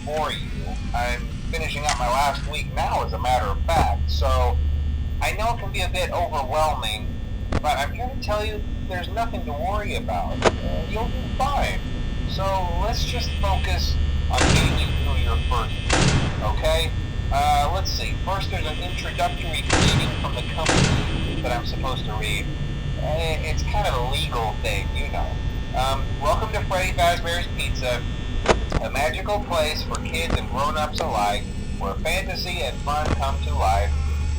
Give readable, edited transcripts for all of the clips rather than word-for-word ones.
for you. I'm finishing up my last week now, as a matter of fact, so I know it can be a bit overwhelming, but I'm here to tell you there's nothing to worry about. You'll do fine. So let's just focus on getting you through your first week, okay? Let's see. First, there's an introductory greeting from the company that I'm supposed to read. It's kind of a legal thing, you know. Welcome to Freddy Fazbear's Pizza, a magical place for kids and grown-ups alike, where fantasy and fun come to life.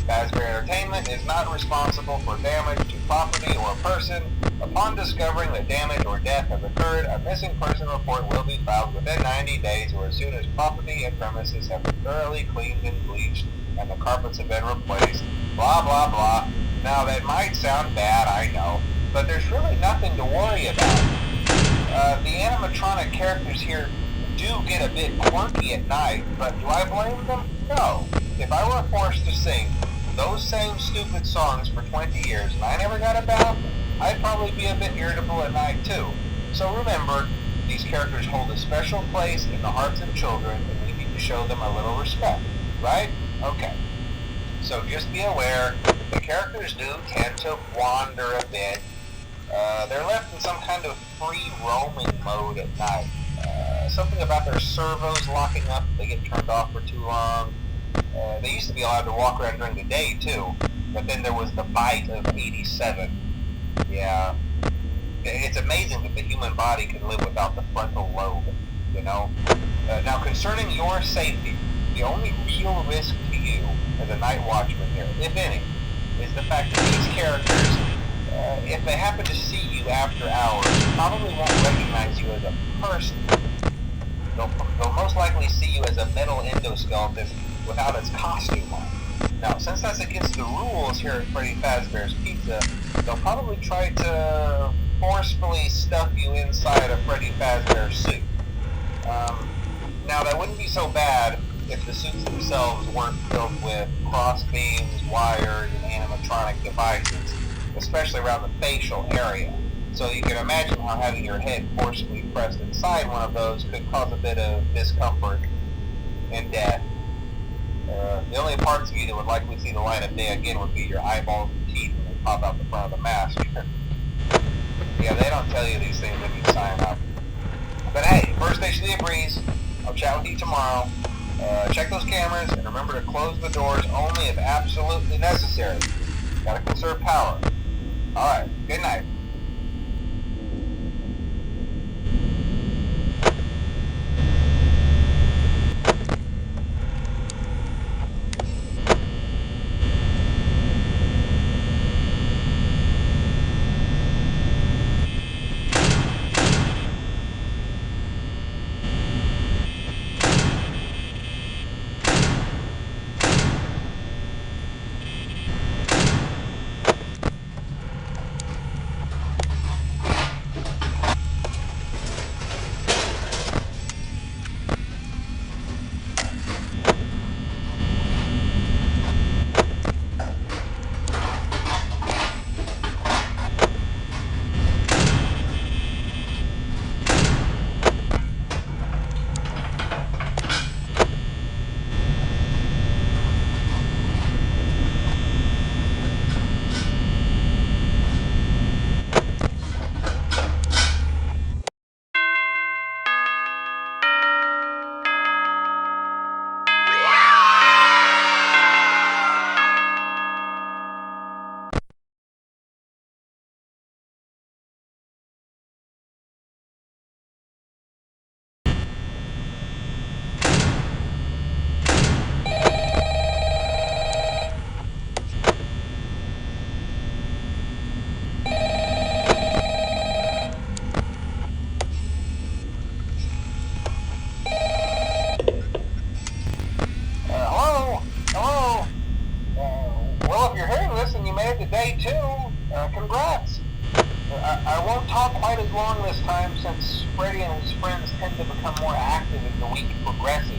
Fazbear Entertainment is not responsible for damage to property or person. Upon discovering that damage or death has occurred, a missing person report will be filed within 90 days or as soon as property and premises have been thoroughly cleaned and bleached and the carpets have been replaced. Blah, blah, blah. Now, that might sound bad, I know, but there's really nothing to worry about. The animatronic characters here do get a bit quirky at night, but do I blame them? No. If I were forced to sing those same stupid songs for 20 years and I never got a bath, I'd probably be a bit irritable at night too. So remember, these characters hold a special place in the hearts of children and we need to show them a little respect, right? Okay. So just be aware, the characters do tend to wander a bit. They're left in some kind of free roaming mode at night. Something about their servos locking up if they get turned off for too long. They used to be allowed to walk around during the day too, but then there was the bite of 87. Yeah. It's amazing that the human body can live without the frontal lobe, you know? Now concerning your safety, the only real risk to you as a night watchman here, if any, is the fact that these characters, if they happen to see you after hours, probably won't recognize you as a person. They'll most likely see you as a metal endoskeleton without its costume on. Now, since that's against the rules here at Freddy Fazbear's Pizza, they'll probably try to forcefully stuff you inside a Freddy Fazbear suit. Now, that wouldn't be so bad if the suits themselves weren't filled with cross beams, wires, and animatronic devices, especially around the facial area. So you can imagine how having your head forcibly pressed inside one of those could cause a bit of discomfort and death. The only parts of you that would likely see the light of day again would be your eyeballs and teeth when they pop out the front of the mask. Yeah, they don't tell you these things when you sign up. But hey, first station of the breeze. I'll chat with you tomorrow. Check those cameras and remember to close the doors only if absolutely necessary. Gotta conserve power. Alright, good night. Congrats! I won't talk quite as long this time since Freddy and his friends tend to become more active as the week progresses.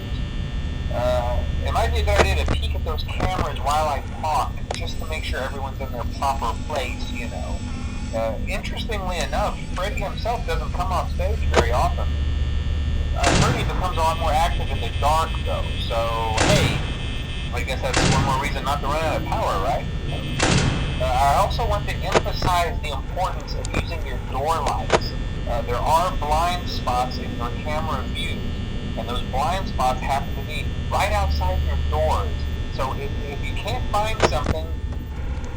It might be a good idea to peek at those cameras while I talk, just to make sure everyone's in their proper place, you know. Interestingly enough, Freddy himself doesn't come off stage very often. I've heard he becomes a lot more active in the dark though, so hey, I guess that's one more reason not to run out of power, right? I also want to emphasize the importance of using your door lights. There are blind spots in your camera view, and those blind spots happen to be right outside your doors. So if you can't find something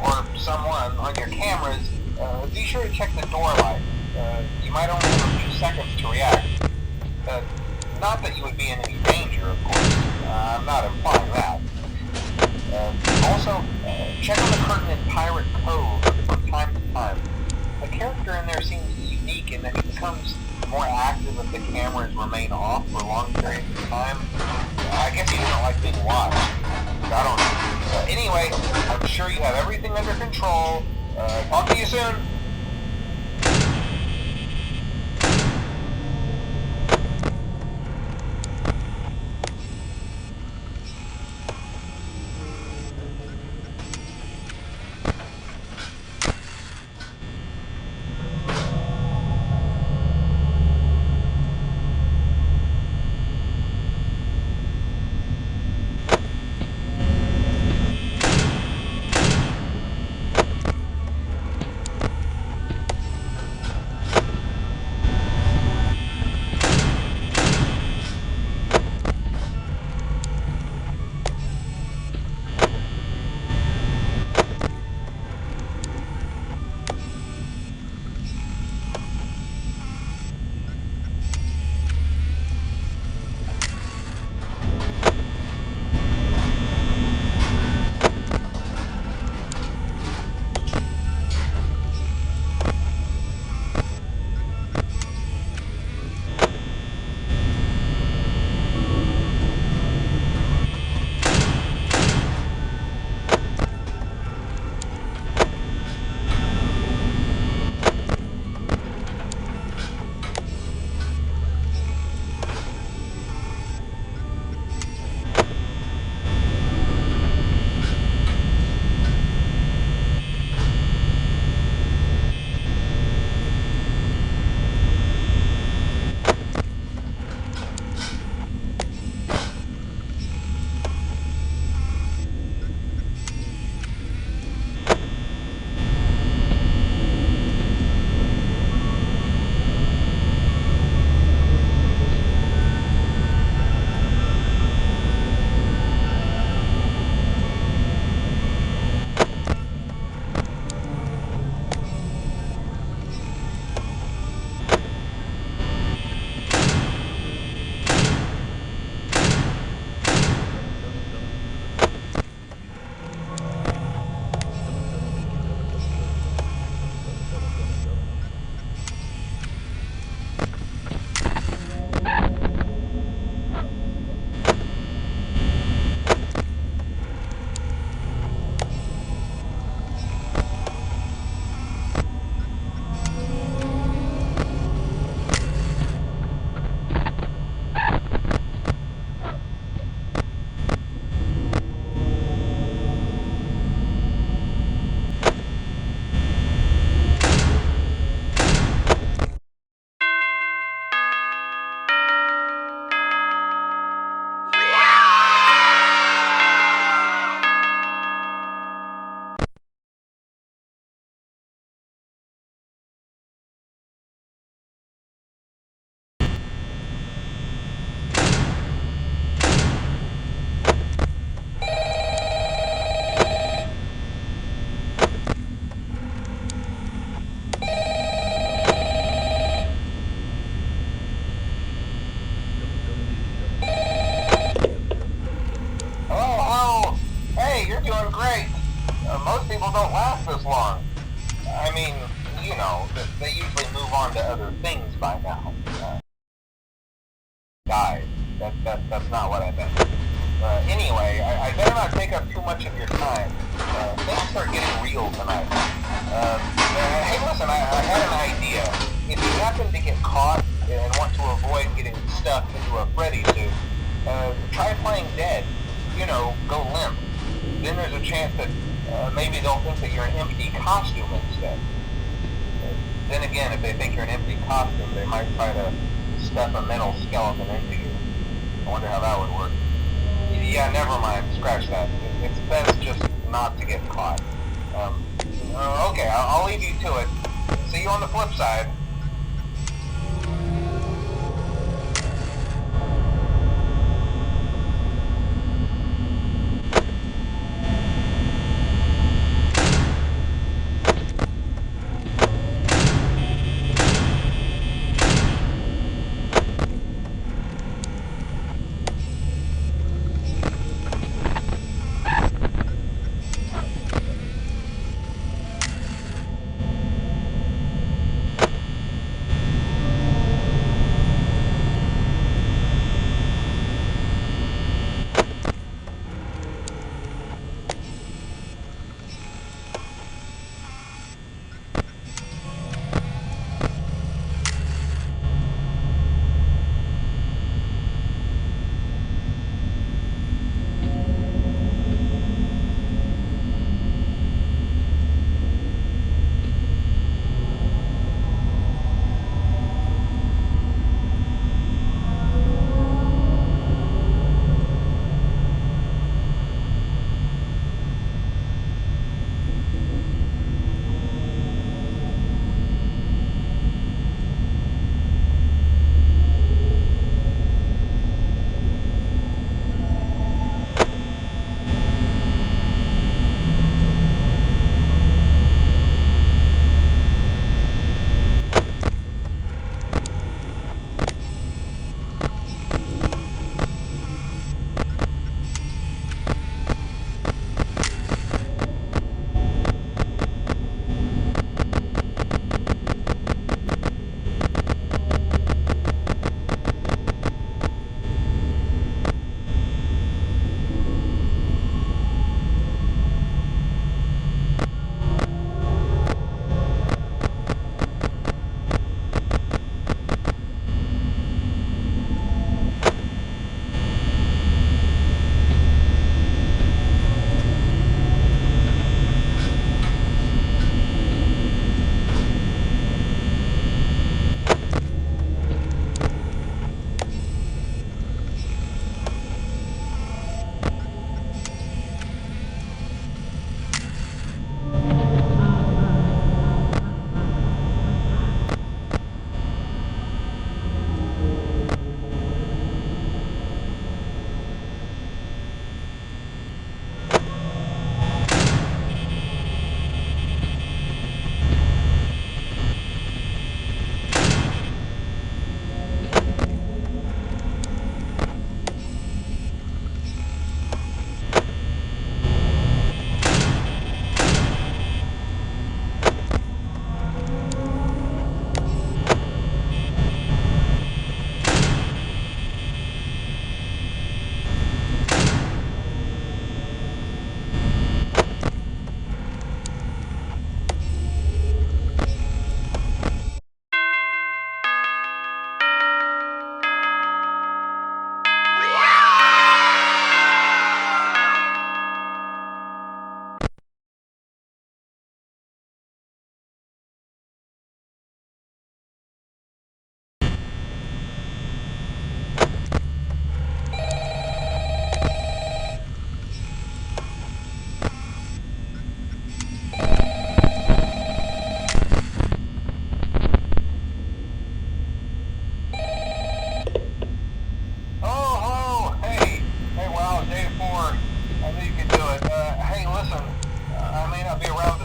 or someone on your cameras, be sure to check the door light. You might only have a few seconds to react. Not that you would be in any danger, of course. I'm not implying that. Also, check on the curtain in Pirate Cove from time to time. The character in there seems unique in that he becomes more active if the cameras remain off for long periods of time. I guess he doesn't like being watched. I don't know. Anyway, I'm sure you have everything under control. Talk to you soon. Most people don't last this long. I mean, you know, they usually move on to other things by now. Guys, that's not what I meant. Anyway, I better not take up too much of your time. Things start getting real tonight. Hey, listen, I had an idea. If you happen to get caught and want to avoid getting stuck into a Freddy suit, try playing dead. You know, go limp. Then there's a chance that maybe they'll think that you're an empty costume instead. Then again, if they think you're an empty costume, they might try to stuff a metal skeleton into you. I wonder how that would work. Yeah, never mind. Scratch that. It's best just not to get caught. Okay, I'll leave you to it. See you on the flip side.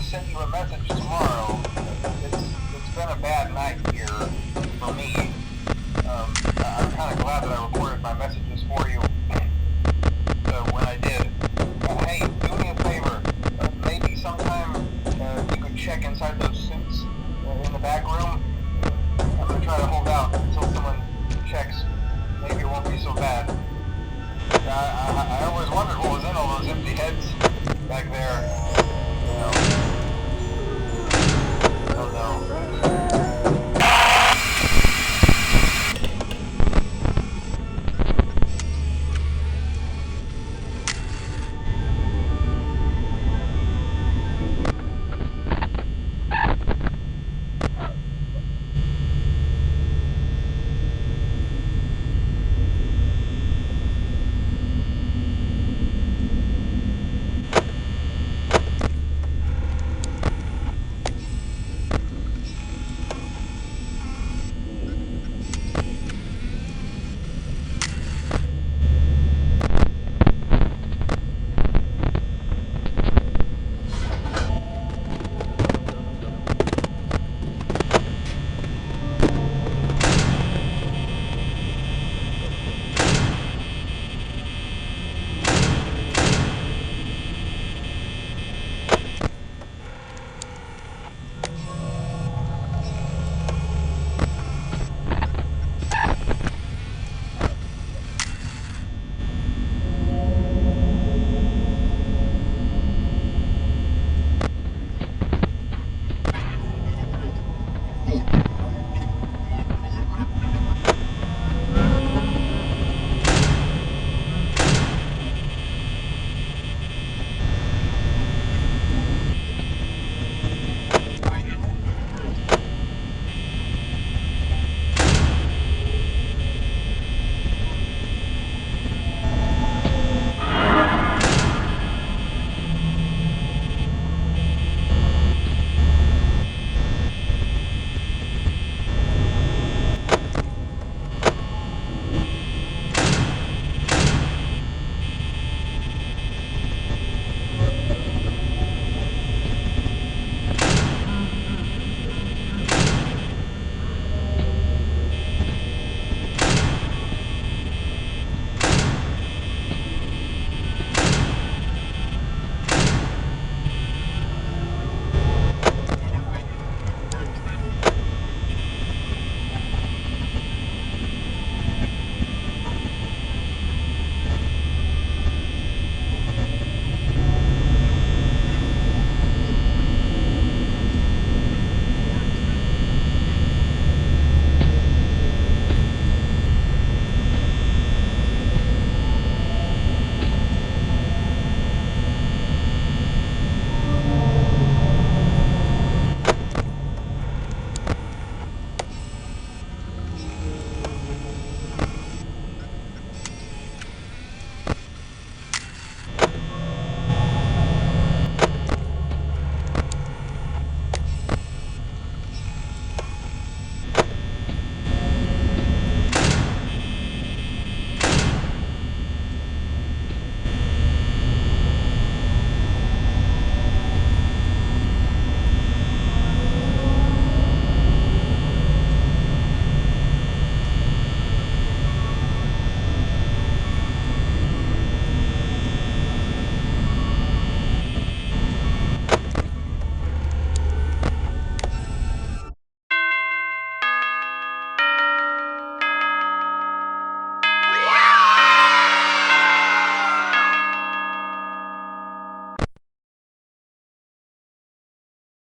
Send you a message tomorrow. It's been a bad night here for me. I'm kind of glad that I recorded my messages for you when I did. Hey, do me a favor. Maybe sometime you could check inside those suits in the back room. I'm gonna try to hold out until someone checks. Maybe it won't be so bad. I always wondered what was in all those empty heads back there.